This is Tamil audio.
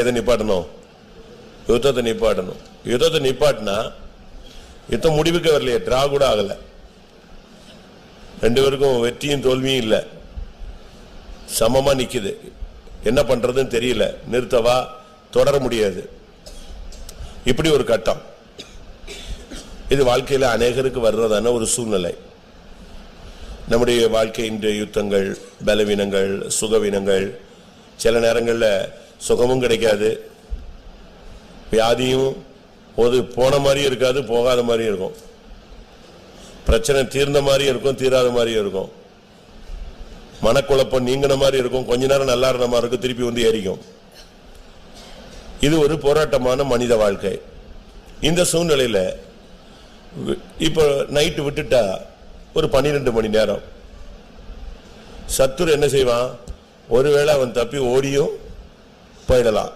எதை நிப்பாட்டணும்? யுத்தத்தை நிப்பாட்டணும். யுத்தத்தை நிப்பாட்டினா யுத்தம் முடிவுக்கு வரலையே, டிரா கூட ஆகல, ரெண்டு பேருக்கும் வெற்றியும் தோல்வியும் இல்லை, சமமா நிக்குது. என்ன பண்றதுன்னு தெரியல, நிறுத்தவா தொடர முடியாது. இப்படி ஒரு கட்டம். இது வாழ்க்கையில அநேகருக்கு வர்றதான ஒரு சூழ்நிலை. நம்முடைய வாழ்க்கையின் யுத்தங்கள், பலவீனங்கள், சுகவீனங்கள், சில நேரங்களில் சுகமும் கிடைக்காது, வியாதியும் ஒரு போன மாதிரி இருக்காது, போகாத மாதிரி இருக்கும், பிரச்சனை தீர்ந்த மாதிரி இருக்கும், தீராத மாதிரி இருக்கும், மனக்குழப்பம் நீங்கின மாதிரி இருக்கும், கொஞ்ச நேரம் நல்லா இருந்த மாதிரி இருக்கும், திருப்பி வந்து ஏறிக்கும். இது ஒரு போராட்டமான மனித வாழ்க்கை. இந்த சூழ்நிலையில இப்ப நைட்டு விட்டுட்டா ஒரு 12 மணி நேரம் சத்துரு என்ன செய்வான்? ஒருவேளை அவன் தப்பி ஓடியும் போயிடலாம்.